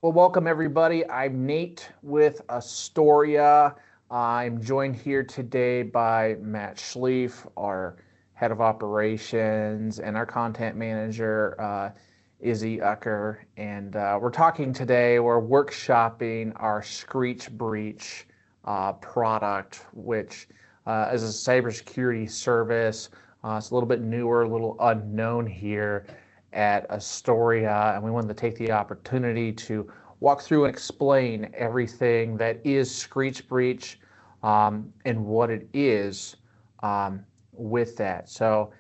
Well, welcome everybody. I'm Nate with Astoria. I'm joined here today by Matt Schleef, our head of operations, and our content manager, Izzy Ecker. And we're talking today, we're workshopping our Screech Breach product, which is a cybersecurity service. It's a little bit newer, a little unknown here at Astoria, and we wanted to take the opportunity to walk through and explain everything that is Screech Breach and what it is with that. So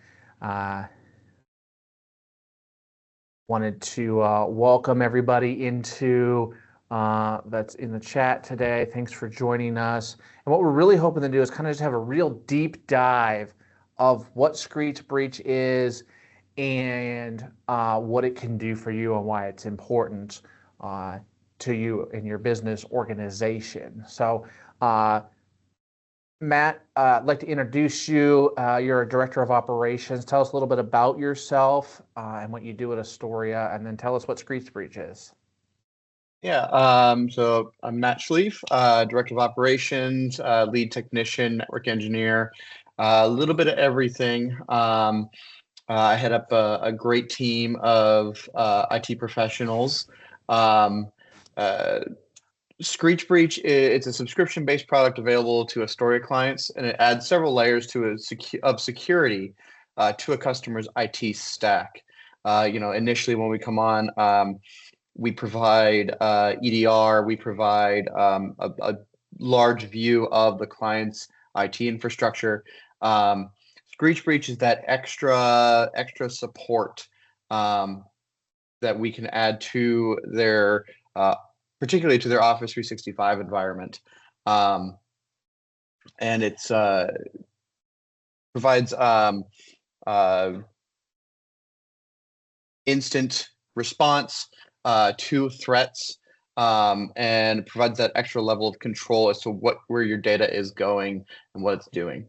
wanted to welcome everybody into that's in the chat today. Thanks for joining us. And what we're really hoping to do is kind of just have a real deep dive of what Screech Breach is and what it can do for you and why it's important to you in your business organization. So, Matt, I'd like to introduce you. You're a director of operations. Tell us a little bit about yourself and what you do at Astoria, and then tell us what Screech Breach is. So I'm Matt Schleef, director of operations, lead technician, network engineer, a little bit of everything. I head up a great team of IT professionals. Screech Breach, it's a subscription-based product available to Astoria clients, and it adds several layers of security to a customer's IT stack. Initially when we come on, we provide EDR, we provide a large view of the client's IT infrastructure. Screech Breach is that extra support that we can add to their, particularly to their Office 365 environment, and it's provides instant response to threats, and provides that extra level of control as to where your data is going and what it's doing.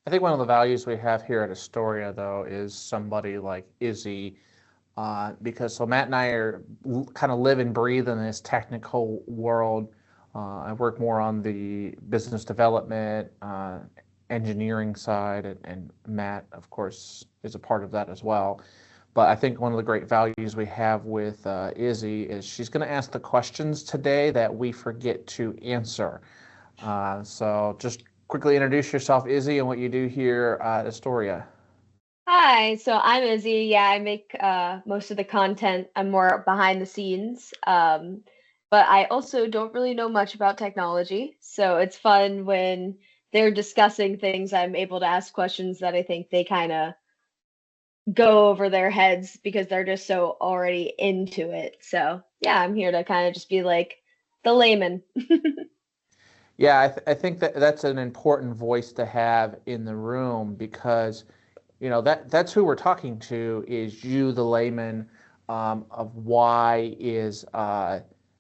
I think one of the values we have here at Astoria, though, is somebody like Izzy, because so Matt and I kind of live and breathe in this technical world. I work more on the business development, engineering side, and Matt, of course, is a part of that as well. But I think one of the great values we have with Izzy is she's going to ask the questions today that we forget to answer. So just quickly introduce yourself, Izzy, and what you do here at Astoria. Hi, so I'm Izzy. Yeah, I make most of the content. I'm more behind the scenes. But I also don't really know much about technology. So it's fun when they're discussing things, I'm able to ask questions that I think they kind of go over their heads because they're just so already into it. So yeah, I'm here to kind of just be like the layman. Yeah, I think that that's an important voice to have in the room because, that's who we're talking to is you, the layman, of why is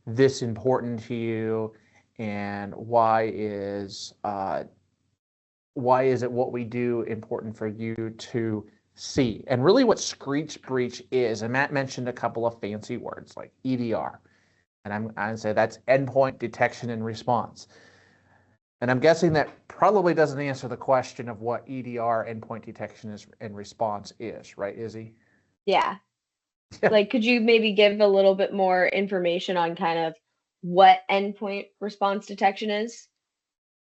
this important to you, and why is it what we do important for you to see, and really what Screech Breach is. And Matt mentioned a couple of fancy words like EDR, and I'm going to say that's endpoint detection and response. And I'm guessing that probably doesn't answer the question of what EDR, endpoint detection and response is, right, Izzy? Yeah. Like, could you maybe give a little bit more information on kind of what endpoint response detection is?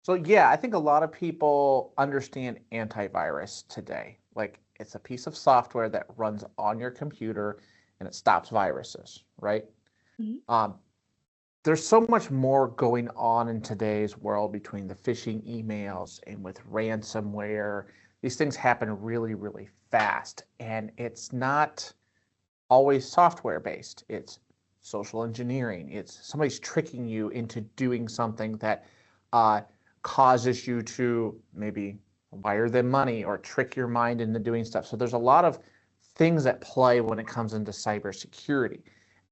So yeah, I think a lot of people understand antivirus today. Like it's a piece of software that runs on your computer and it stops viruses, right? Mm-hmm. There's so much more going on in today's world between the phishing emails and with ransomware. These things happen really, really fast. And it's not always software based. It's social engineering. It's somebody's tricking you into doing something that causes you to maybe wire them money or trick your mind into doing stuff. So there's a lot of things at play when it comes into cybersecurity.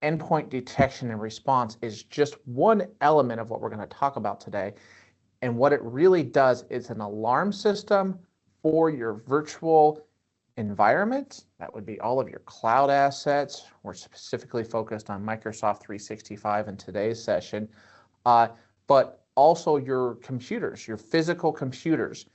Endpoint detection and response is just one element of what we're going to talk about today. And what it really does is an alarm system for your virtual environment. That would be all of your cloud assets. We're specifically focused on Microsoft 365 in today's session, but also your computers, your physical computers.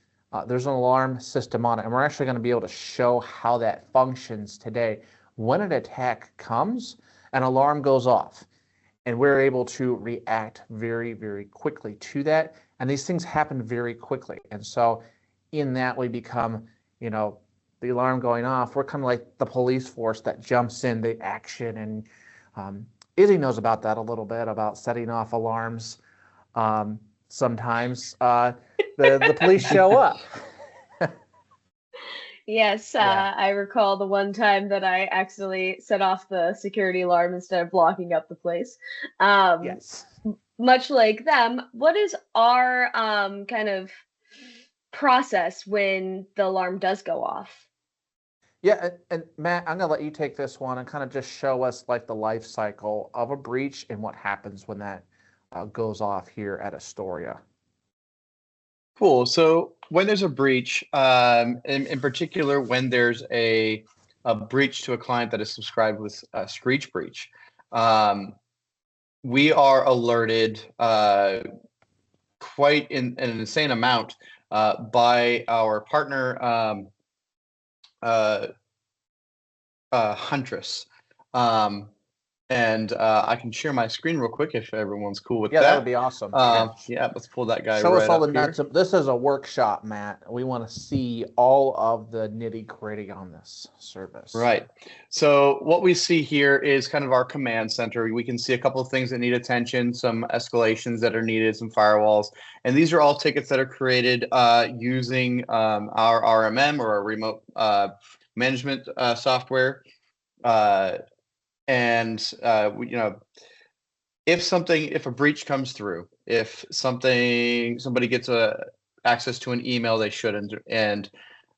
There's an alarm system on it, and we're actually going to be able to show how that functions today. When an attack comes, an alarm goes off, and we're able to react very, very quickly to that. And these things happen very quickly. And so in that, we become, the alarm going off, we're kind of like the police force that jumps in the action. And Izzy knows about that a little bit, about setting off alarms. Sometimes the police show up. Yes, I recall the one time that I accidentally set off the security alarm instead of blocking up the place. Yes. Much like them, what is our kind of process when the alarm does go off? Yeah, and Matt, I'm going to let you take this one and kind of just show us like the life cycle of a breach and what happens when that goes off here at Astoria. Cool. So when there's a breach, in particular, when there's a breach to a client that is subscribed with Screech Breach, we are alerted quite in an insane amount by our partner, Huntress. And I can share my screen real quick if everyone's cool with that. Yeah, that would be awesome. Yeah, let's pull that guy Show right us all the up nuts. here. This is a workshop, Matt. We want to see all of the nitty-gritty on this service. Right. So what we see here is kind of our command center. We can see a couple of things that need attention, some escalations that are needed, some firewalls. And these are all tickets that are created using our RMM, or our remote management software. If a breach comes through, if somebody gets access to an email they shouldn't, and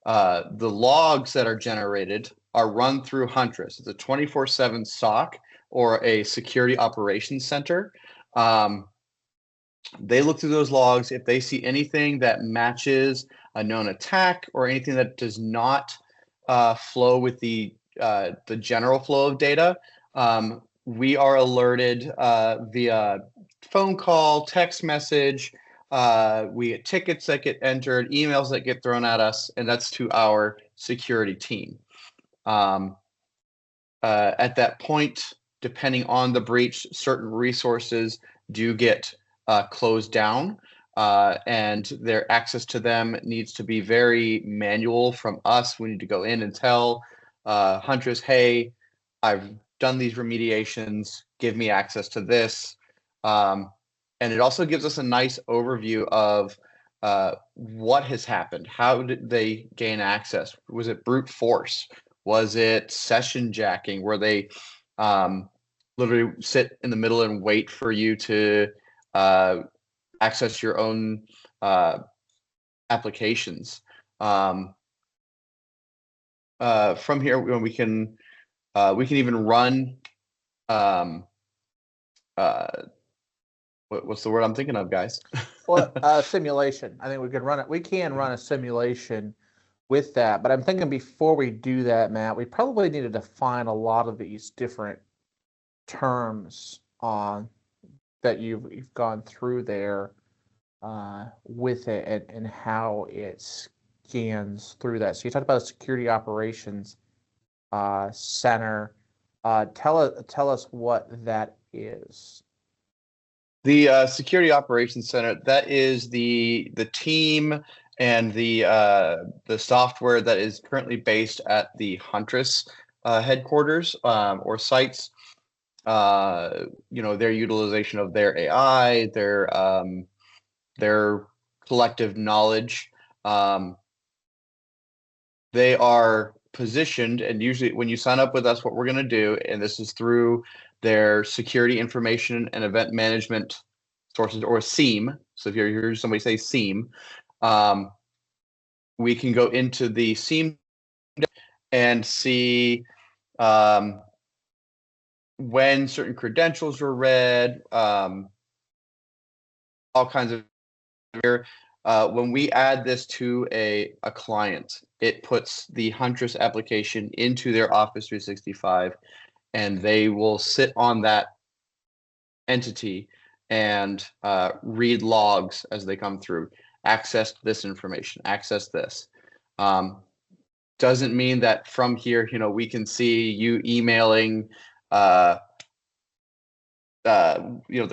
the logs that are generated are run through Huntress. It's a 24/7 SOC, or a security operations center. They look through those logs. If they see anything that matches a known attack, or anything that does not flow with the general flow of data, we are alerted via phone call, text message. We get tickets that get entered, emails that get thrown at us, and that's to our security team. At that point, depending on the breach, certain resources do get closed down, and their access to them needs to be very manual from us. We need to go in and tell Huntress, hey, I've done these remediations, give me access to this. And it also gives us a nice overview of what has happened. How did they gain access? Was it brute force? Was it session jacking, where they literally sit in the middle and wait for you to access your own applications? From here, we can even run what's the word I'm thinking of, guys? Well, simulation. I think we could run it. We can run a simulation with that, but I'm thinking before we do that, Matt, we probably need to define a lot of these different terms that you've gone through there with it, and how it scans through that. So you talked about a security operations center. Tell us what that is. The Security Operations Center, that is the team and the software that is currently based at the Huntress headquarters or sites. Their utilization of their AI, their collective knowledge. They are positioned, and usually when you sign up with us, what we're going to do, and this is through their security information and event management sources, or SIEM. So if you hear somebody say SIEM, we can go into the SIEM and see when certain credentials were read, all kinds of when we add this to a client, it puts the Huntress application into their Office 365, and they will sit on that entity and read logs as they come through. Access this information, access this. Doesn't mean that from here, we can see you emailing, the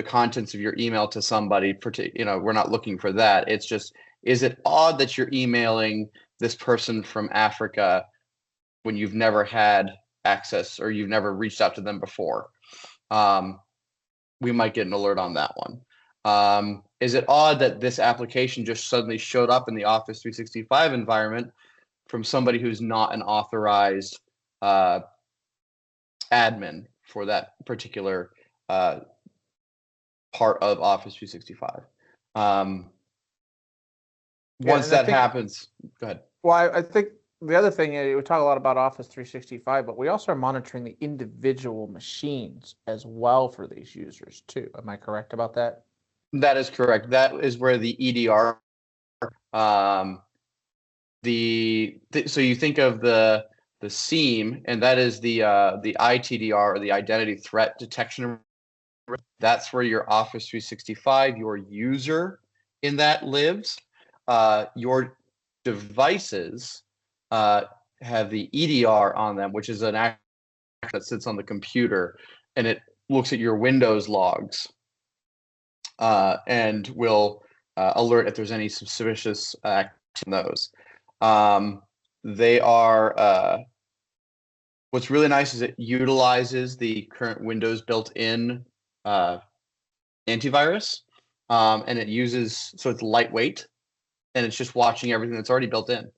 contents of your email to somebody. We're not looking for that. It's just, is it odd that you're emailing this person from Africa when you've never had access or you've never reached out to them before? We might get an alert on that one. Is it odd that this application just suddenly showed up in the Office 365 environment from somebody who's not an authorized admin for that particular part of Office 365? Once that happens, go ahead. Well, I think the other thing is we talk a lot about Office 365, but we also are monitoring the individual machines as well for these users too. Am I correct about that? That is correct. That is where the EDR, so you think of the SIEM, and that is the ITDR, or the Identity Threat Detection. That's where your Office 365, your user in that lives. Your devices have the EDR on them, which is an app that sits on the computer, and it looks at your Windows logs and will alert if there's any suspicious activity in those. They are, what's really nice is it utilizes the current Windows built-in antivirus, and it uses, so it's lightweight, and it's just watching everything that's already built in.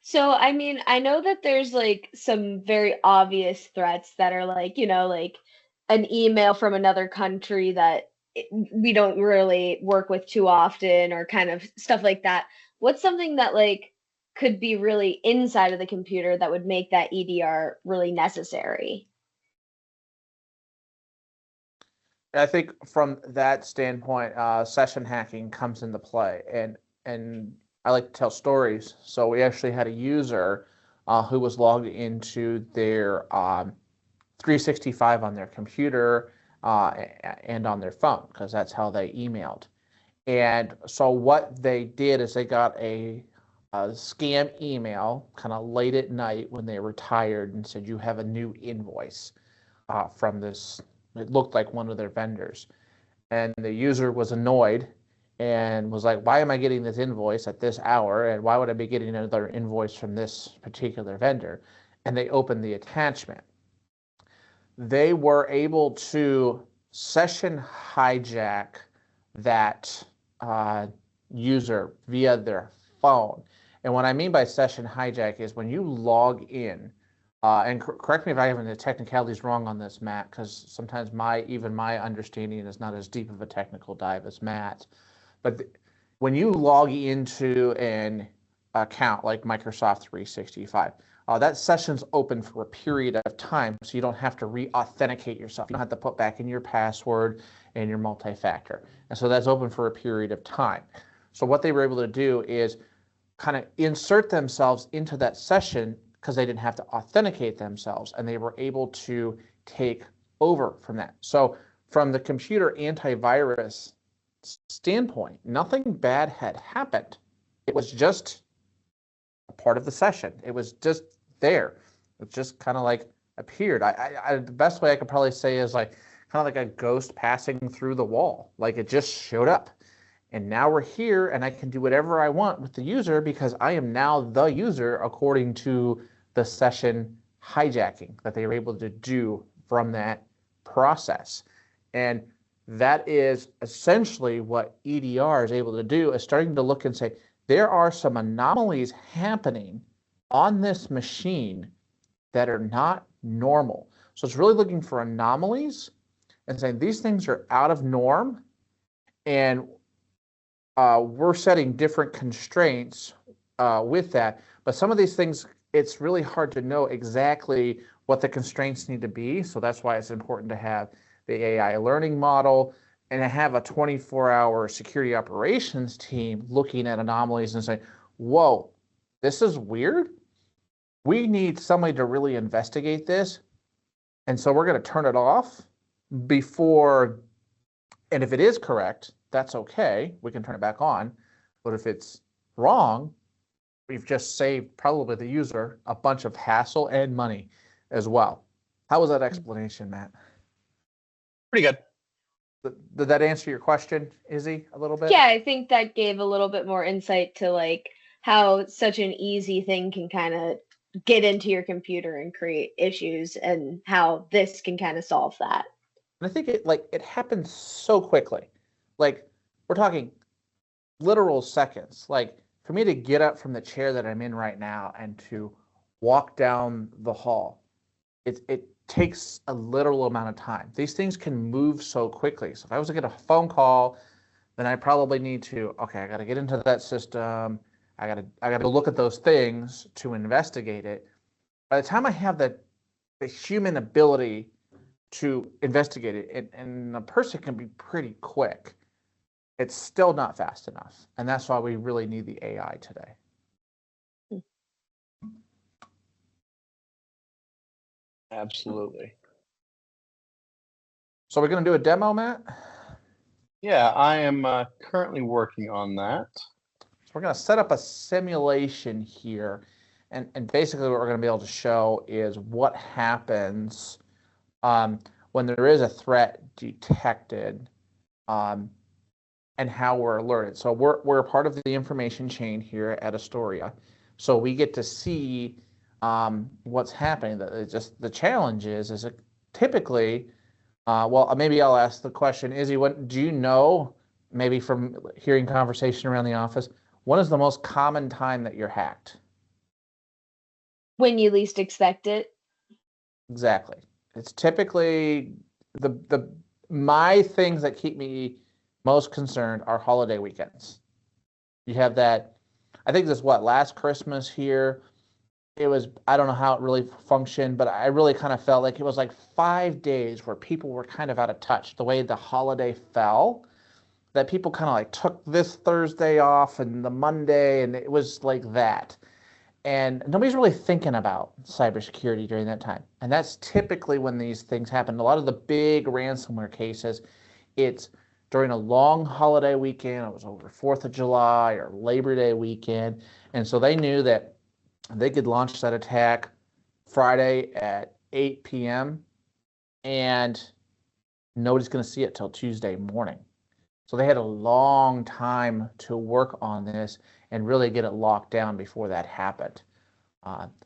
So, I mean, I know that there's like some very obvious threats that are like, like an email from another country that we don't really work with too often, or kind of stuff like that. What's something that like could be really inside of the computer that would make that EDR really necessary? I think from that standpoint, session hacking comes into play, and I like to tell stories. So we actually had a user who was logged into their 365 on their computer and on their phone, because that's how they emailed. And so what they did is they got a scam email kind of late at night when they were tired and said, you have a new invoice from this. It looked like one of their vendors. And the user was annoyed and was like, why am I getting this invoice at this hour? And why would I be getting another invoice from this particular vendor? And they opened the attachment. They were able to session hijack that user via their phone. And what I mean by session hijack is when you log in, and correct me if I have the technicalities wrong on this, Matt, because sometimes even my understanding is not as deep of a technical dive as Matt. But when you log into an account like Microsoft 365, that session's open for a period of time, so you don't have to re-authenticate yourself. You don't have to put back in your password and your multi-factor. And so that's open for a period of time. So what they were able to do is kind of insert themselves into that session because they didn't have to authenticate themselves, and they were able to take over from that. So from the computer antivirus standpoint, nothing bad had happened. It was just a part of the session. It was just there. It just kind of like appeared. The best way I could probably say is like kind of like a ghost passing through the wall. Like it just showed up. And now we're here, and I can do whatever I want with the user because I am now the user according to the session hijacking that they were able to do from that process. And that is essentially what EDR is able to do, is starting to look and say, there are some anomalies happening on this machine that are not normal. So it's really looking for anomalies and saying these things are out of norm, and we're setting different constraints with that. But some of these things, it's really hard to know exactly what the constraints need to be. So that's why it's important to have the AI learning model, and have a 24-hour security operations team looking at anomalies and saying, whoa, this is weird. We need somebody to really investigate this. And so we're going to turn it off before, and if it is correct, that's okay. We can turn it back on. But if it's wrong, we've just saved probably the user a bunch of hassle and money as well. How was that explanation, Matt? Pretty good. Did that answer your question, Izzy, a little bit? Yeah, I think that gave a little bit more insight to like how such an easy thing can kind of get into your computer and create issues, and how this can kind of solve that. And I think it happens so quickly. Like, we're talking literal seconds. Like, for me to get up from the chair that I'm in right now and to walk down the hall, it takes a literal amount of time. These things can move so quickly. So if I was to get a phone call, then I probably need to, okay, I got to get into that system. I got to look at those things to investigate it. By the time I have the human ability to investigate it, and a person can be pretty quick, it's still not fast enough. And that's why we really need the AI today. Absolutely. So we're going to do a demo, Matt? Yeah, I am currently working on that. So we're going to set up a simulation here. And basically what we're going to be able to show is what happens when there is a threat detected, and how we're alerted. So we're a part of the information chain here at Astoria. So we get to see what's happening. The challenge is it typically, well, maybe I'll ask the question, Izzy, what do you know, maybe from hearing conversation around the office, when is the most common time that you're hacked? When you least expect it. Exactly. It's typically my things that keep me most concerned are holiday weekends. You have that, I think this last Christmas here, it was, I don't know how it really functioned, but I really kind of felt like it was like 5 days where people were kind of out of touch. The way the holiday fell, that people kind of like took this Thursday off and the Monday, and it was like that. And nobody's really thinking about cybersecurity during that time. And that's typically when these things happen. A lot of the big ransomware cases, it's during a long holiday weekend. It was over 4th of July or Labor Day weekend. And so they knew that they could launch that attack Friday at 8 p.m. and nobody's going to see it till Tuesday morning. So they had a long time to work on this and really get it locked down before that happened.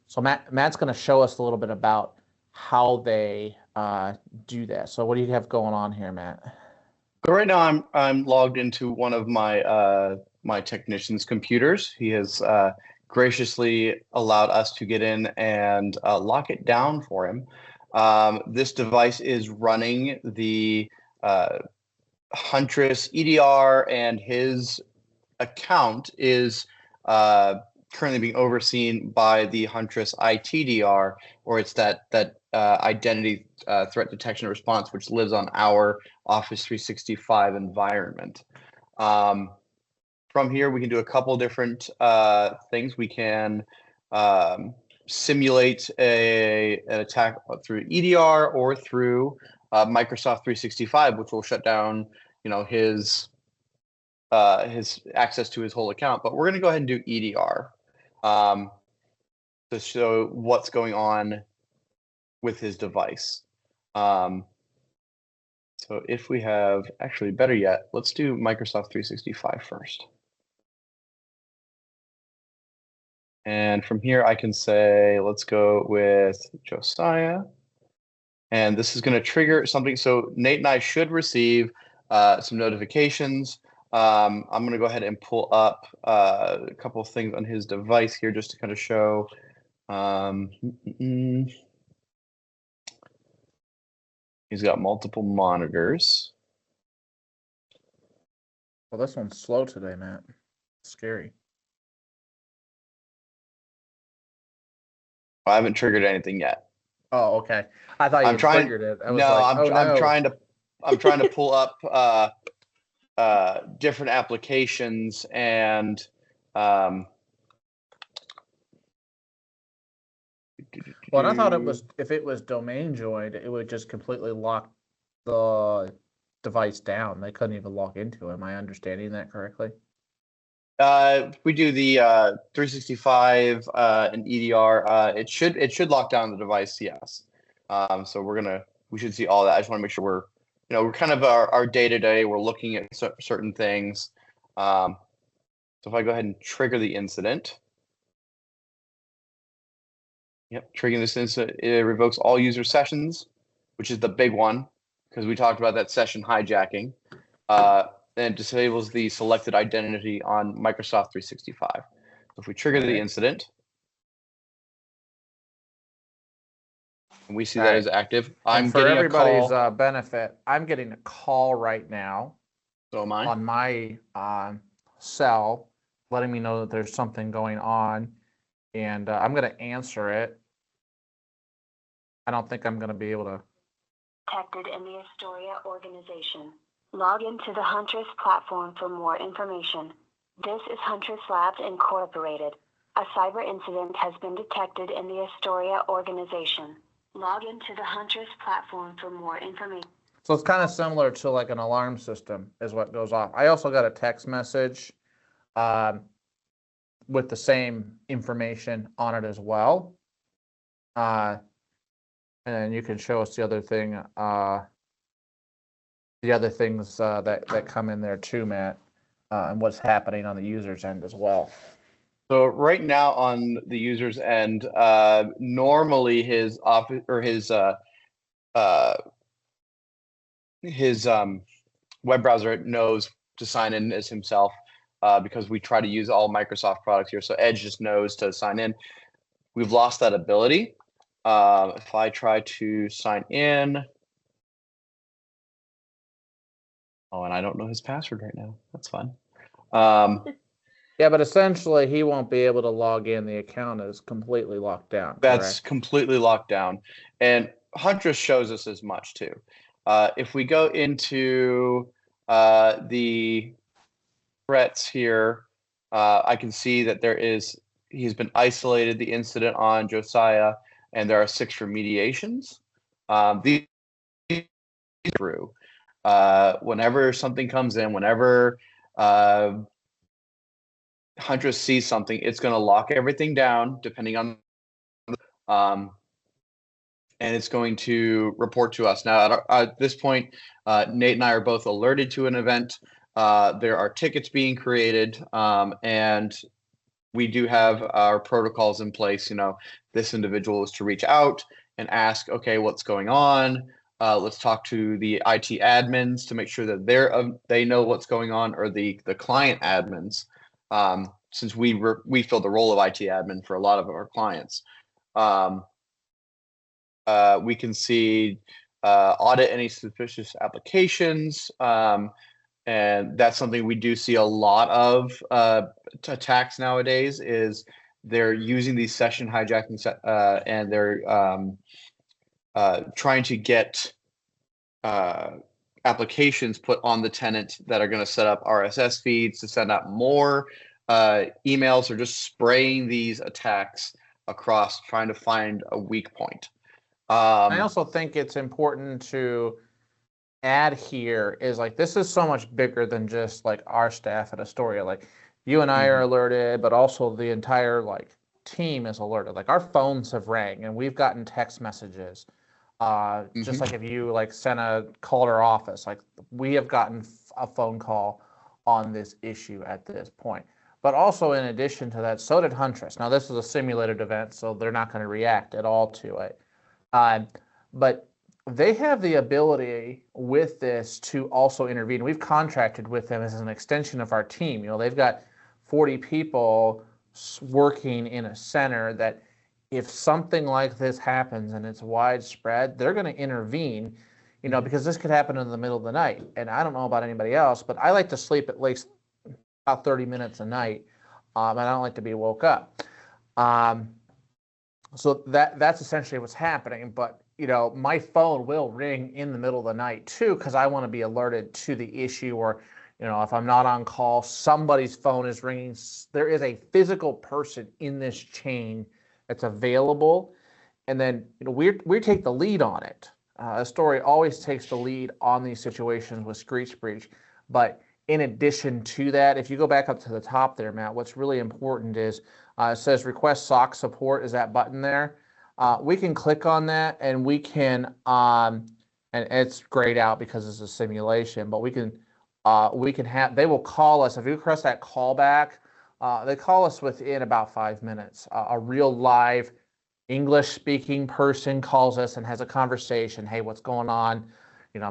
So Matt's going to show us a little bit about how they do that. So what do you have going on here, Matt? So right now I'm logged into one of my my technician's computers. He has graciously allowed us to get in and lock it down for him. This device is running the Huntress EDR, and his account is currently being overseen by the Huntress ITDR, or it's that identity threat detection and response, which lives on our Office 365 environment. From here, we can do a couple different things. We can simulate an attack through EDR or through Microsoft 365, which will shut down, his access to his whole account. But we're going to go ahead and do EDR to show what's going on with his device. So if we have, actually better yet, let's do Microsoft 365 first. And from here, I can say, let's go with Josiah. And this is going to trigger something. So Nate and I should receive some notifications. I'm going to go ahead and pull up a couple of things on his device here just to kind of show. He's got multiple monitors. Well, this one's slow today, Matt. Scary. I haven't triggered anything yet. Oh, okay. I thought you triggered it. I'm trying to I'm trying to pull up different applications and Well, and I thought if it was domain joined, it would just completely lock the device down. They couldn't even log into it. Am I understanding that correctly? We do the 365 and EDR. It should lock down the device. Yes. So we should see all that. I just want to make sure we're kind of our day-to-day. We're looking at certain things. So if I go ahead and trigger the incident. Yep, triggering this incident, it revokes all user sessions, which is the big one, because we talked about that session hijacking. And disables the selected identity on Microsoft 365. So if we trigger the incident, and we see that as active, I'm for getting everybody's a call. Benefit, I'm getting a call right now. So am I. On my cell, letting me know that there's something going on, and I'm going to answer it. I don't think I'm going to be able to. Detected in the Astoria organization. Log into the Huntress platform for more information. This is Huntress Labs Incorporated. A cyber incident has been detected in the Astoria organization. Log into the Huntress platform for more information. So it's kind of similar to like an alarm system is what goes off. I also got a text message with the same information on it as well. And then you can show us the other thing, the other things that come in there too, Matt, and what's happening on the user's end as well. So right now on the user's end, normally his office or his web browser knows to sign in as himself because we try to use all Microsoft products here. So Edge just knows to sign in. We've lost that ability. If I try to sign in, and I don't know his password right now. That's fun. Yeah, but essentially he won't be able to log in. The account is completely locked down. That's completely locked down. And Huntress shows us as much too. If we go into the threats here, I can see that he's been isolated, the incident on Josiah, and there are 6 remediations. These through. Whenever something comes in, whenever Huntress sees something, it's going to lock everything down depending on and it's going to report to us. Now, at this point, Nate and I are both alerted to an event. There are tickets being created, and we do have our protocols in place. This individual is to reach out and ask, okay, what's going on? Let's talk to the IT admins to make sure that they know what's going on, or the client admins, since we fill the role of IT admin for a lot of our clients. We can see audit any suspicious applications, and that's something we do see a lot of attacks nowadays. Is they're using these session hijacking and they're trying to get applications put on the tenant that are going to set up RSS feeds to send out more emails, or just spraying these attacks across, trying to find a weak point. I also think it's important to add here is like, this is so much bigger than just like our staff at Astoria. Like you and I are alerted, but also the entire like team is alerted. Like our phones have rang and we've gotten text messages. Just like if you like sent a call to our office, like we have gotten a phone call on this issue at this point. But also in addition to that, so did Huntress. Now this is a simulated event, so they're not going to react at all to it. But they have the ability with this to also intervene. We've contracted with them as an extension of our team. They've got 40 people working in a center that if something like this happens and it's widespread, they're going to intervene, because this could happen in the middle of the night. And I don't know about anybody else, but I like to sleep at least about 30 minutes a night, and I don't like to be woke up. So that's essentially what's happening. But my phone will ring in the middle of the night too, because I want to be alerted to the issue, or, if I'm not on call, somebody's phone is ringing. There is a physical person in this chain that's available. And then, we take the lead on it. Astoria always takes the lead on these situations with Screech Breach. But in addition to that, if you go back up to the top there, Matt, what's really important is it says request SOC support is that button there. We can click on that, and we can, and it's grayed out because it's a simulation, but we can have, they will call us. If you press that call back, they call us within about 5 minutes. A real live English speaking person calls us and has a conversation. Hey, what's going on?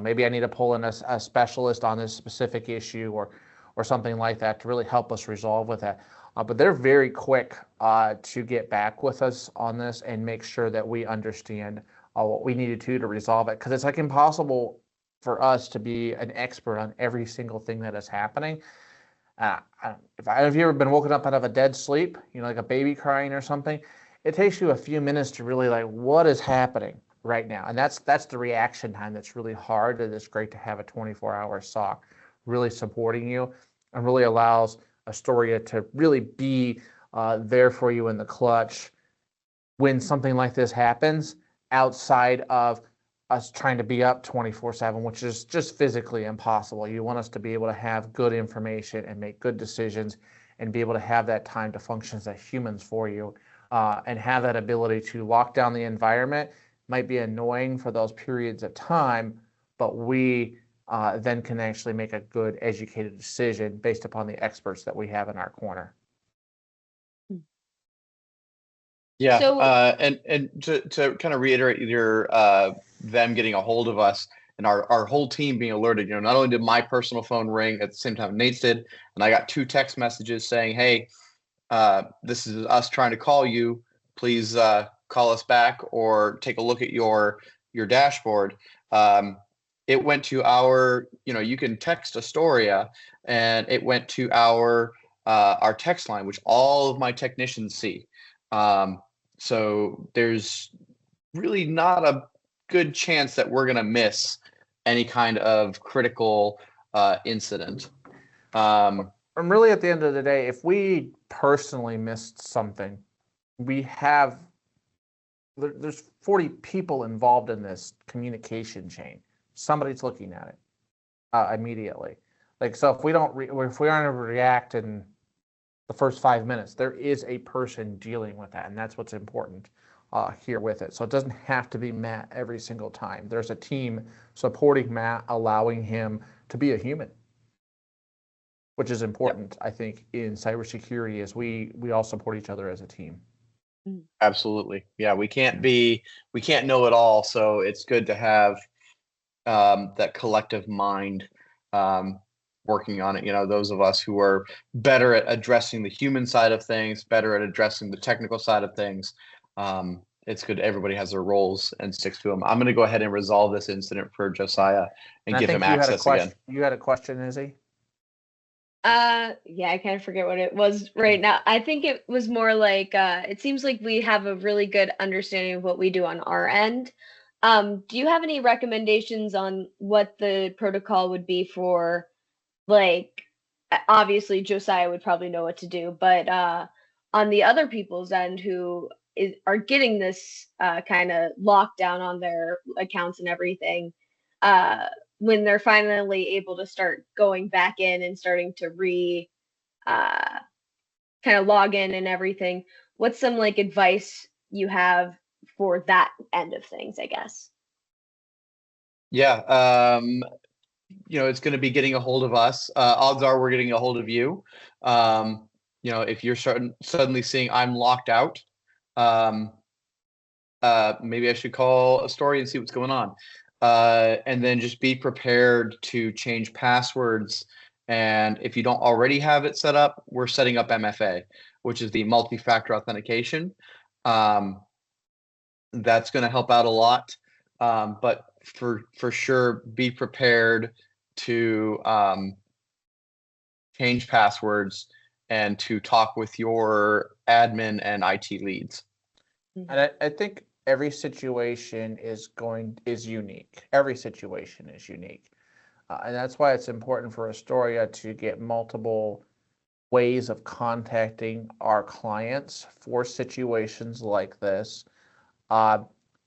Maybe I need to pull in a specialist on this specific issue, or something like that, to really help us resolve with that. But they're very quick to get back with us on this and make sure that we understand what we needed to resolve it. Because it's like impossible for us to be an expert on every single thing that is happening. Have you ever been woken up out of a dead sleep, like a baby crying or something? It takes you a few minutes to really what is happening right now. And that's the reaction time that's really hard. And it's great to have a 24-hour SOC really supporting you, and really allows Astoria to really be there for you in the clutch when something like this happens, outside of us trying to be up 24/7, which is just physically impossible. You want us to be able to have good information and make good decisions, and be able to have that time to function as humans for you, and have that ability to lock down the environment. Might be annoying for those periods of time, but we then can actually make a good educated decision based upon the experts that we have in our corner. Yeah, So- and to kind of reiterate your them getting a hold of us and our whole team being alerted, not only did my personal phone ring at the same time Nate's did, and I got 2 text messages saying, hey, this is us trying to call you, please call us back or take a look at your dashboard. It went to our, you can text Astoria, and it went to our text line, which all of my technicians see. So there's really not a good chance that we're going to miss any kind of critical incident. And really, at the end of the day, if we personally missed something, there's 40 people involved in this communication chain. Somebody's looking at it immediately. So if we don't, if we aren't able to react in the first 5 minutes, there is a person dealing with that, and that's what's important here with it. So it doesn't have to be Matt every single time. There's a team supporting Matt, allowing him to be a human, which is important. Yep. I think in cybersecurity, is we all support each other as a team. Absolutely. Yeah, we can't know it all. So it's good to have that collective mind working on it. Those of us who are better at addressing the human side of things, better at addressing the technical side of things. It's good everybody has their roles and sticks to them. I'm going to go ahead and resolve this incident for Josiah and give him access again. You had a question, Izzy? Yeah, I kind of forget what it was right now. I think it was more like, it seems like we have a really good understanding of what we do on our end. Do you have any recommendations on what the protocol would be for, obviously Josiah would probably know what to do, but on the other people's end who are getting this kind of lockdown on their accounts and everything, when they're finally able to start going back in and starting to kind of log in and everything, what's some advice you have for that end of things, I guess? Yeah, it's going to be getting a hold of us. Odds are we're getting a hold of you. If you're suddenly seeing I'm locked out, maybe I should call Astoria and see what's going on. And then just be prepared to change passwords. And if you don't already have it set up, we're setting up MFA, which is the multi-factor authentication. That's going to help out a lot. But for sure, be prepared to change passwords and to talk with your admin and IT leads. And I think every situation is unique. Every situation is unique. And that's why it's important for Astoria to get multiple ways of contacting our clients for situations like this,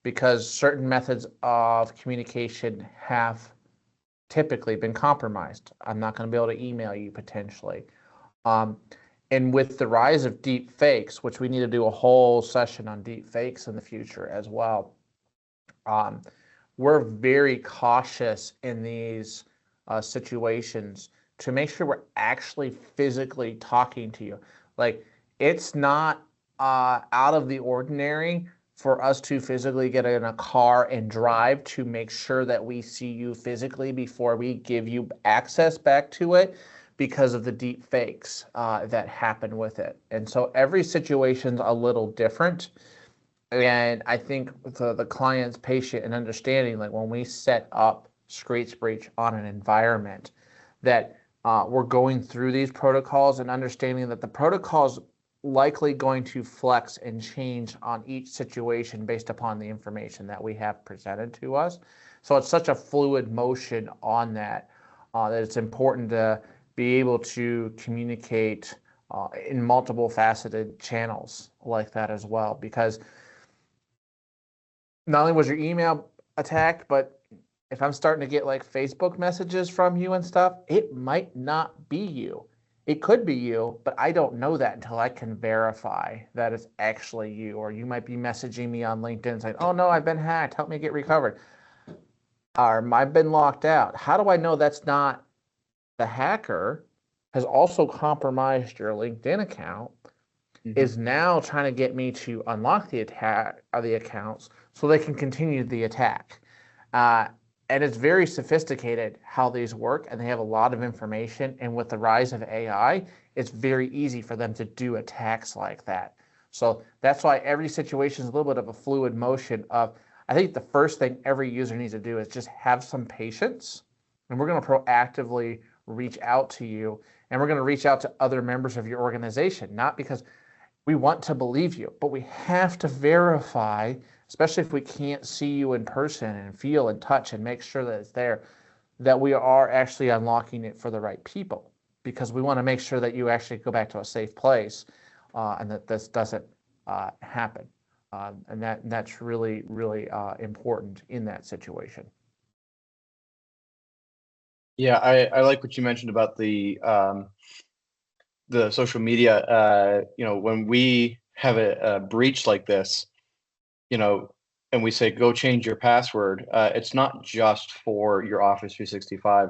because certain methods of communication have typically been compromised. I'm not going to be able to email you potentially. And with the rise of deep fakes, which we need to do a whole session on deep fakes in the future as well, we're very cautious in these situations to make sure we're actually physically talking to you. Like, it's not out of the ordinary for us to physically get in a car and drive to make sure that we see you physically before we give you access back to it, because of the deep fakes that happen with it. And so every situation's a little different. And I think the client's patient and understanding, like when we set up Screech Breach on an environment, that we're going through these protocols and understanding that the protocol's likely going to flex and change on each situation based upon the information that we have presented to us. So it's such a fluid motion on that, that it's important to be able to communicate in multiple faceted channels like that as well, because not only was your email attacked, but if I'm starting to get like Facebook messages from you and stuff, it might not be you. It could be you, but I don't know that until I can verify that it's actually you. Or you might be messaging me on LinkedIn saying, oh no, I've been hacked, help me get recovered. Or I've been locked out. How do I know that's not the hacker has also compromised your LinkedIn account, is now trying to get me to unlock the accounts so they can continue the attack. And it's very sophisticated how these work, and they have a lot of information. And with the rise of AI, it's very easy for them to do attacks like that. So that's why every situation is a little bit of a fluid motion of, I think the first thing every user needs to do is just have some patience, and we're going to proactively reach out to you, and we're going to reach out to other members of your organization, not because we want to believe you, but we have to verify, especially if we can't see you in person and feel and touch and make sure that it's there, that we are actually unlocking it for the right people, because we want to make sure that you actually go back to a safe place, and that this doesn't happen. And that's really, really important in that situation. Yeah, I like what you mentioned about the social media. When we have a breach like this, and we say, go change your password, it's not just for your Office 365.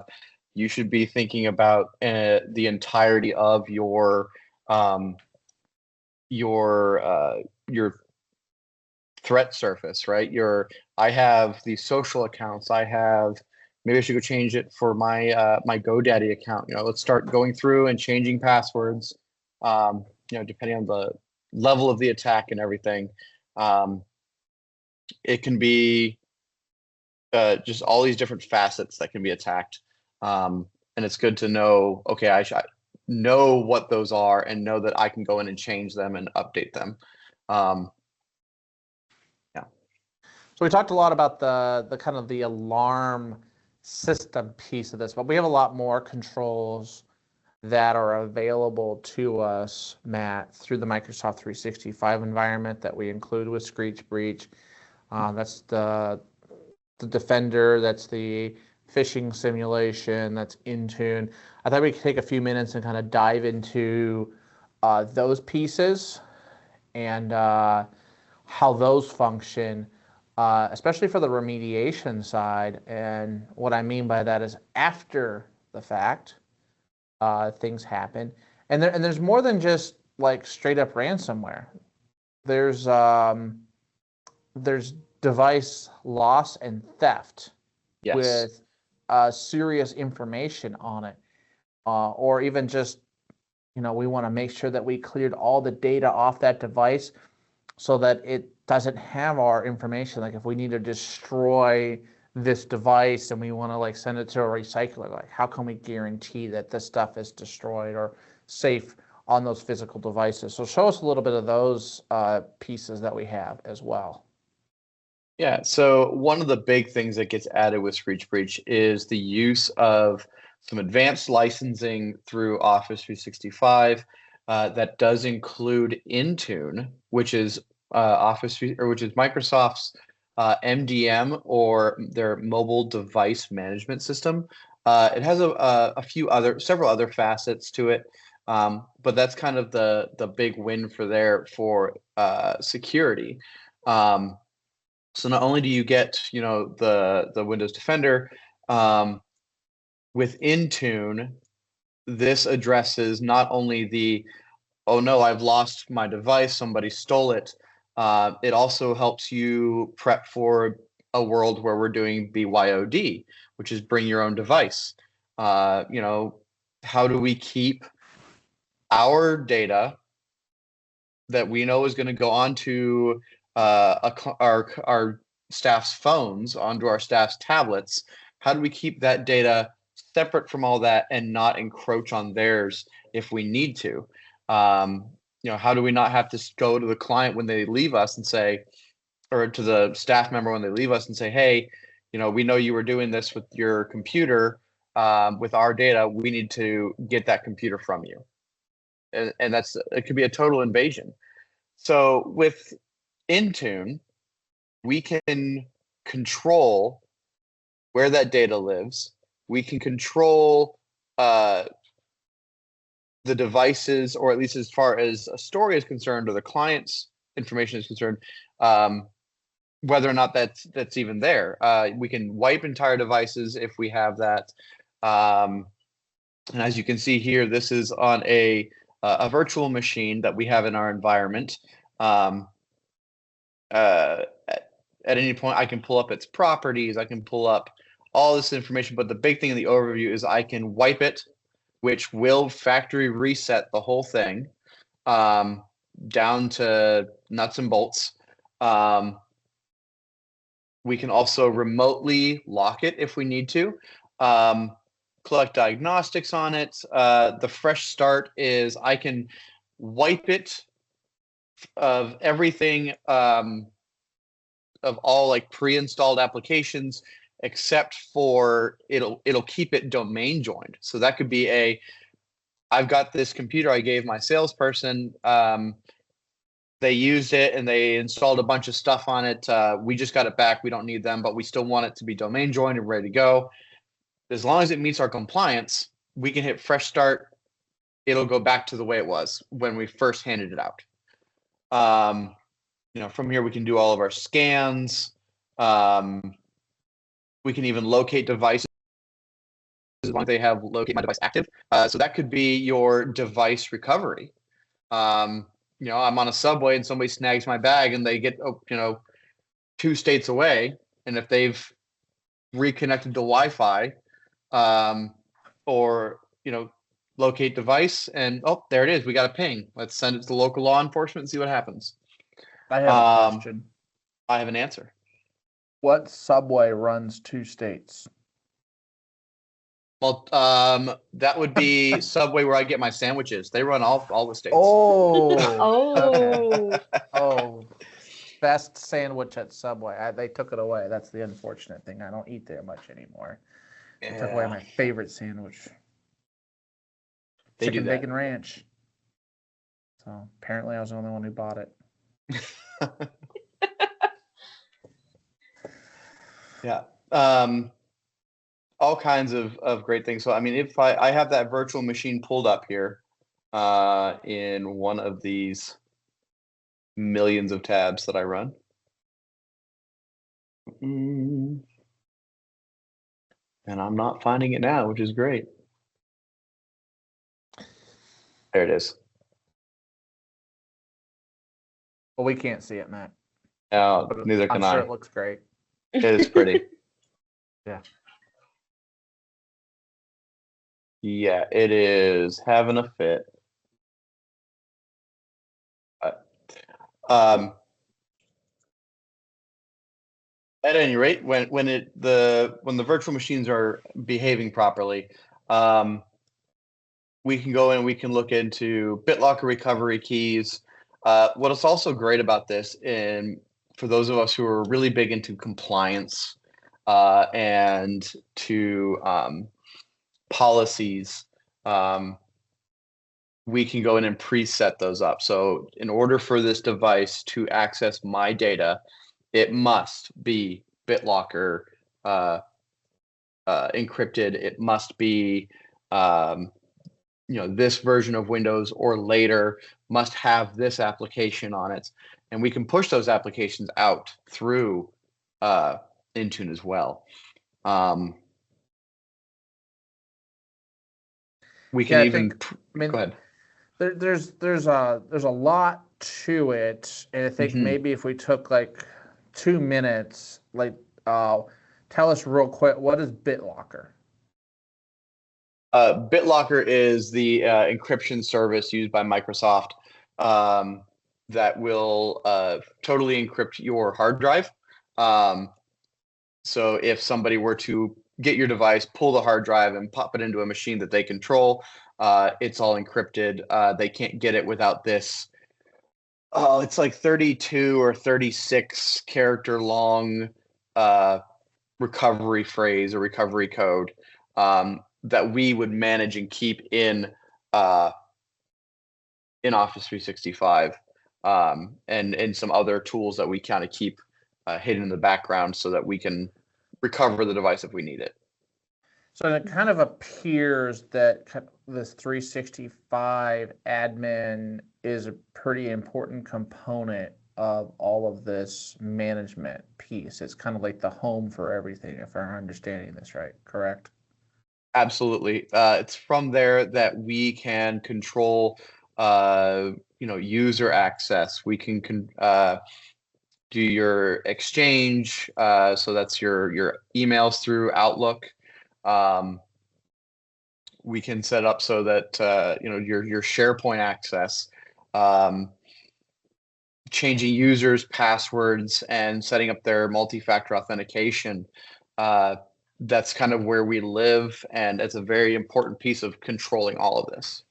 You should be thinking about the entirety of your threat surface, right? I have these social accounts. Maybe I should go change it for my my GoDaddy account. Let's start going through and changing passwords, depending on the level of the attack and everything. It can be just all these different facets that can be attacked. And it's good to know, okay, I should know what those are and know that I can go in and change them and update them. So we talked a lot about the kind of the alarm system piece of this, but we have a lot more controls that are available to us, Matt, through the Microsoft 365 environment that we include with Screech Breach. That's the Defender, that's the phishing simulation, that's Intune. I thought we could take a few minutes and kind of dive into those pieces and how those function, especially for the remediation side. And what I mean by that is after the fact, things happen. And there's more than just like straight up ransomware. There's device loss and theft, yes, with serious information on it, or even just, we want to make sure that we cleared all the data off that device so that it doesn't have our information. Like if we need to destroy this device and we want to like send it to a recycler, like how can we guarantee that this stuff is destroyed or safe on those physical devices? So show us a little bit of those pieces that we have as well. Yeah, so one of the big things that gets added with Screech Breach is the use of some advanced licensing through Office 365 that does include Intune, which is which is Microsoft's MDM, or their mobile device management system. It has several other facets to it, but that's kind of the big win for security. So not only do you get, the Windows Defender, with Intune, this addresses not only the, oh no, I've lost my device, somebody stole it. It also helps you prep for a world where we're doing BYOD, which is bring your own device. How do we keep our data that we know is going to go onto our staff's phones, onto our staff's tablets? How do we keep that data separate from all that and not encroach on theirs if we need to? How do we not have to go to the client when they leave us and say, or to the staff member when they leave us and say, hey, we know you were doing this with your computer, with our data, we need to get that computer from you. And it could be a total invasion. So with Intune, we can control where that data lives. We can control the devices, or at least as far as Astoria is concerned, or the client's information is concerned, whether or not that's even there. We can wipe entire devices if we have that. And as you can see here, this is on a virtual machine that we have in our environment. At any point, I can pull up its properties. I can pull up all this information. But the big thing in the overview is I can wipe it, which will factory reset the whole thing down to nuts and bolts. We can also remotely lock it if we need to. Collect diagnostics on it. The fresh start is I can wipe it of everything, of all like pre-installed applications, except for it'll keep it domain joined. So that could be I've got this computer I gave my salesperson. They used it and they installed a bunch of stuff on it. We just got it back. We don't need them, but we still want it to be domain joined and ready to go. As long as it meets our compliance, we can hit fresh start. It'll go back to the way it was when we first handed it out. From here, we can do all of our scans. We can even locate devices as long as they have locate my device active. So that could be your device recovery. I'm on a subway and somebody snags my bag and they get, 2 states away. And if they've reconnected to Wi-Fi, or, locate device and, oh, there it is. We got a ping. Let's send it to the local law enforcement and see what happens. I have a question. I have an answer. What subway runs 2 states? Well, that would be Subway where I get my sandwiches. They run all the states. Oh. Oh. Okay. Oh. Best sandwich at Subway. They took it away. That's the unfortunate thing. I don't eat there much anymore. They took away my favorite sandwich. They Chicken do that. bacon ranch. So apparently I was the only one who bought it. Yeah. All kinds of great things. So, I mean, if I have that virtual machine pulled up here in one of these millions of tabs that I run. And I'm not finding it now, which is great. There it is. Well, we can't see it, Matt. No, neither can I'm sure I. it looks great. It is pretty. Yeah. Yeah, it is having a fit. At any rate, when the virtual machines are behaving properly, we can go in and we can look into BitLocker recovery keys. What is also great about this, and for those of us who are really big into compliance and to policies, we can go in and preset those up. So in order for this device to access my data, it must be BitLocker encrypted. It must be this version of Windows or later, must have this application on it. And we can push those applications out through Intune as well. We can go ahead. There's a lot to it, and I think maybe if we took like 2 minutes, tell us real quick, what is BitLocker? BitLocker is the encryption service used by Microsoft that will totally encrypt your hard drive. So if somebody were to get your device, pull the hard drive, and pop it into a machine that they control, it's all encrypted. They can't get it without this. It's like 32 or 36 character long recovery phrase or recovery code that we would manage and keep in Office 365 and some other tools that we kind of keep hidden in the background so that we can recover the device if we need it. So it kind of appears that this 365 admin is a pretty important component of all of this management piece. It's kind of like the home for everything, if I'm understanding this right, correct? Absolutely. It's from there that we can control, user access. We can do your exchange. So that's your emails through Outlook. We can set up so that your SharePoint access, changing users' passwords and setting up their multi-factor authentication. That's kind of where we live, and it's a very important piece of controlling all of this.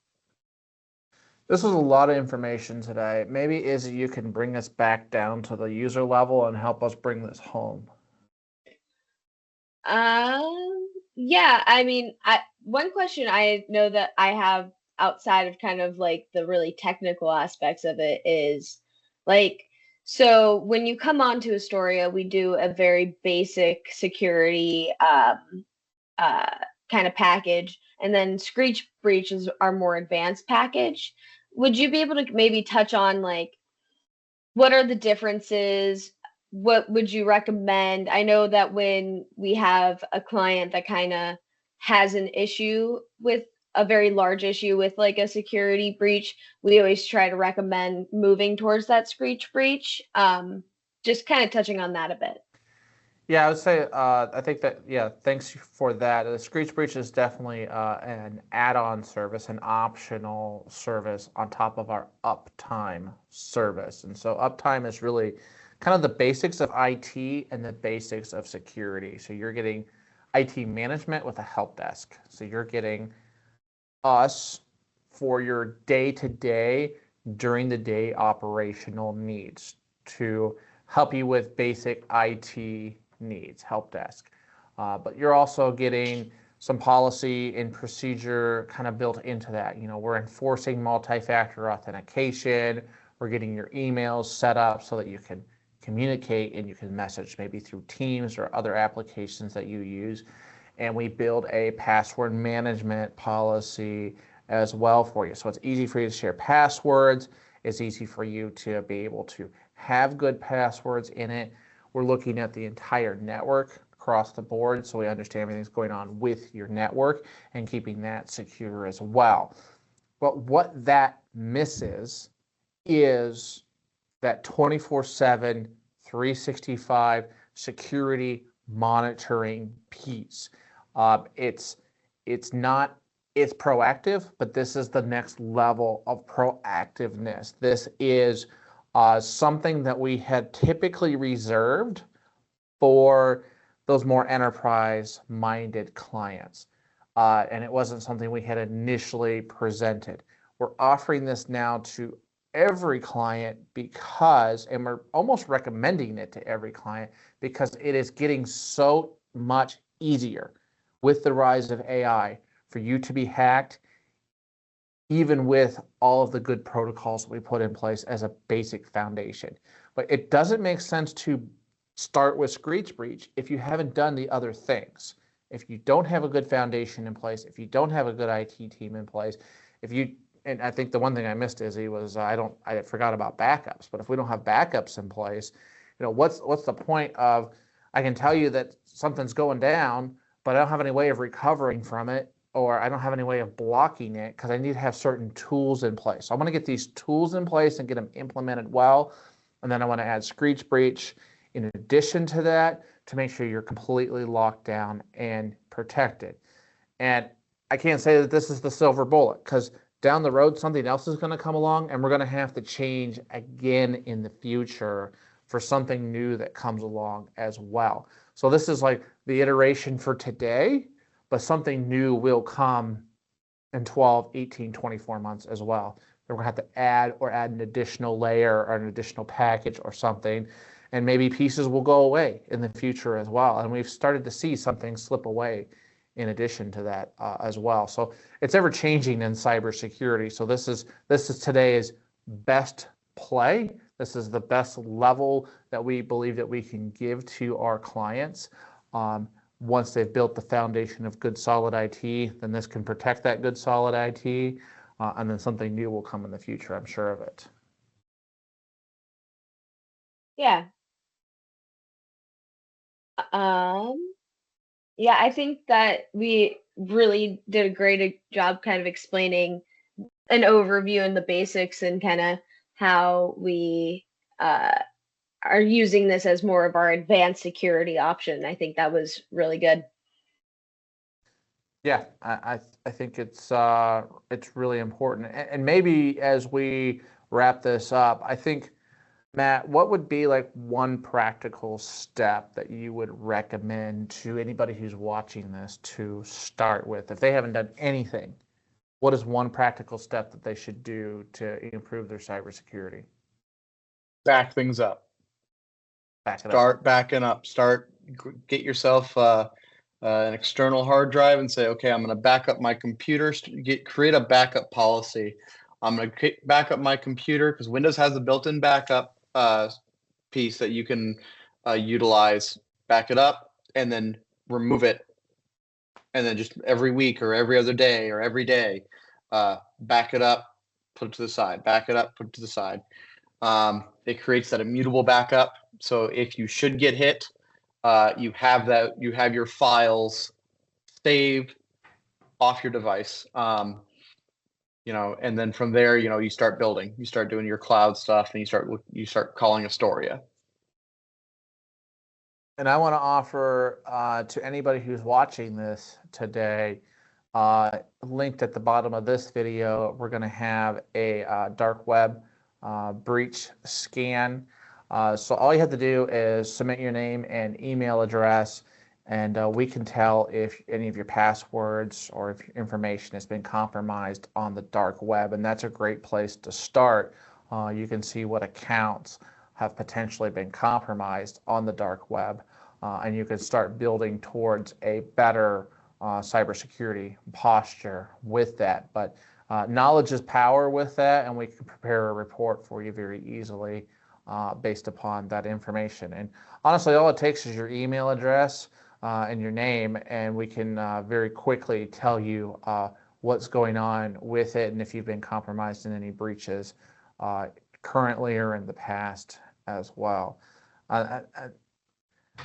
This was a lot of information today. Maybe, Izzy, you can bring us back down to the user level and help us bring this home. Yeah, I mean, one question I know that I have outside of kind of like the really technical aspects of it is like, so when you come onto Astoria, we do a very basic security kind of package, and then Screech Breach is our more advanced package. Would you be able to maybe touch on like what are the differences? What would you recommend? I know that when we have a client that kind of has an issue with a very large issue with like a security breach, we always try to recommend moving towards that Screech Breach. Just kind of touching on that a bit. Yeah, I would say, I think that, yeah, thanks for that. The Screech Breach is definitely an add-on service, an optional service on top of our Uptime service. And so Uptime is really kind of the basics of IT and the basics of security. So you're getting IT management with a help desk. So you're getting us for your day-to-day, during the day operational needs to help you with basic IT needs, help desk. But you're also getting some policy and procedure kind of built into that. You know, we're enforcing multi-factor authentication. We're getting your emails set up so that you can communicate and you can message maybe through Teams or other applications that you use. And we build a password management policy as well for you. So it's easy for you to share passwords. It's easy for you to be able to have good passwords in it. We're looking at the entire network across the board, so we understand everything's going on with your network and keeping that secure as well. But what that misses is that 24/7, 365 security monitoring piece. It's proactive, but this is the next level of proactiveness. This is something that we had typically reserved for those more enterprise-minded clients. And it wasn't something we had initially presented. We're offering this now to every client because, and we're almost recommending it to every client because it is getting so much easier with the rise of AI for you to be hacked, even with all of the good protocols that we put in place as a basic foundation. But it doesn't make sense to start with Screech Breach if you haven't done the other things. If you don't have a good foundation in place, if you don't have a good IT team in place, and I think the one thing I missed, Izzy, was I forgot about backups. But if we don't have backups in place, what's the point of, I can tell you that something's going down, but I don't have any way of recovering from it, or I don't have any way of blocking it because I need to have certain tools in place. So I want to get these tools in place and get them implemented well. And then I want to add Screech Breach in addition to that to make sure you're completely locked down and protected. And I can't say that this is the silver bullet because down the road, something else is going to come along and we're going to have to change again in the future for something new that comes along as well. So this is like the iteration for today, but something new will come in 12, 18, 24 months as well. We're going to have to add an additional layer or an additional package or something, and maybe pieces will go away in the future as well. And we've started to see something slip away in addition to that as well. So it's ever changing in cybersecurity. So this is today's best play. This is the best level that we believe that we can give to our clients. Once they've built the foundation of good solid IT, then this can protect that good solid IT, and then something new will come in the future, I'm sure of it. Yeah. Yeah, I think that we really did a great job kind of explaining an overview and the basics and kind of how we are using this as more of our advanced security option. I think that was really good. Yeah, I think it's really important. And maybe as we wrap this up, I think, Matt, what would be like one practical step that you would recommend to anybody who's watching this to start with? If they haven't done anything, what is one practical step that they should do to improve their cybersecurity? Back things up. Start backing up. Get yourself an external hard drive and say, okay, I'm going to back up my computer. Create a backup policy. I'm going to back up my computer because Windows has a built-in backup piece that you can utilize. Back it up and then remove it, and then just every week or every other day or every day, back it up, put it to the side. Back it up, put it to the side. It creates that immutable backup. So if you should get hit, you have your files saved off your device. And then from there, you start building. You start doing your cloud stuff, and you start calling Astoria. And I want to offer to anybody who's watching this today, linked at the bottom of this video, we're going to have a dark web breach scan. So all you have to do is submit your name and email address, and we can tell if any of your passwords or if your information has been compromised on the dark web. And that's a great place to start. You can see what accounts have potentially been compromised on the dark web, and you can start building towards a better cybersecurity posture with that. But knowledge is power with that, and we can prepare a report for you very easily based upon that information. And honestly, all it takes is your email address and your name, and we can very quickly tell you what's going on with it and if you've been compromised in any breaches currently or in the past as well.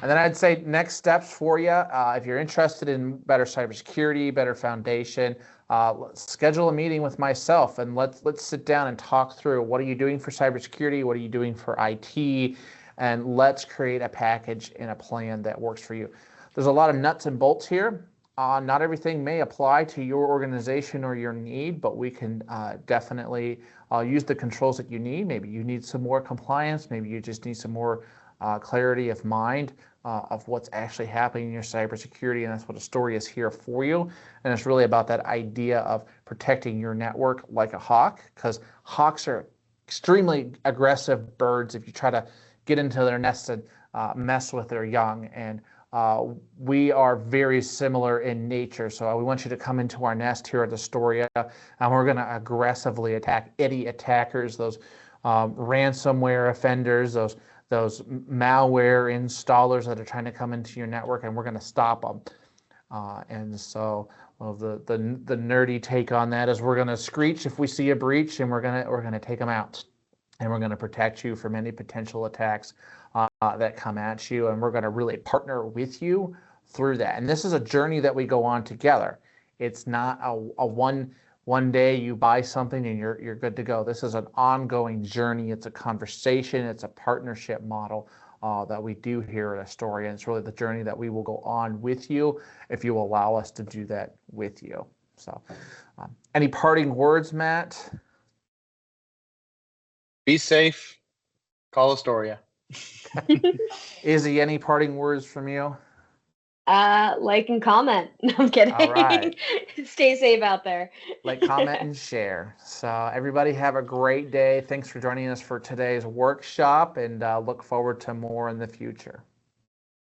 And then I'd say next steps for you, if you're interested in better cybersecurity, better foundation, let's schedule a meeting with myself and let's sit down and talk through what are you doing for cybersecurity, what are you doing for IT, and let's create a package and a plan that works for you. There's a lot of nuts and bolts here. Not everything may apply to your organization or your need, but we can definitely use the controls that you need. Maybe you need some more compliance. Maybe you just need some more clarity of mind of what's actually happening in your cybersecurity, and that's what Astoria is here for you. And it's really about that idea of protecting your network like a hawk, because hawks are extremely aggressive birds if you try to get into their nest and mess with their young. And we are very similar in nature. So we want you to come into our nest here at Astoria, and we're going to aggressively attack any attackers, those ransomware offenders, those malware installers that are trying to come into your network, and we're going to stop them. And so, well, the nerdy take on that is we're going to screech if we see a breach, and we're going to take them out, and we're going to protect you from any potential attacks that come at you, and we're going to really partner with you through that. And this is a journey that we go on together. It's not a one day you buy something and you're good to go. This is an ongoing journey. It's a conversation. It's a partnership model that we do here at Astoria. And it's really the journey that we will go on with you if you allow us to do that with you. So any parting words, Matt? Be safe. Call Astoria. Izzy, any parting words from you? Like and comment. No, I'm kidding. All right. Stay safe out there. Like, comment, and share. So everybody have a great day. Thanks for joining us for today's workshop, and look forward to more in the future.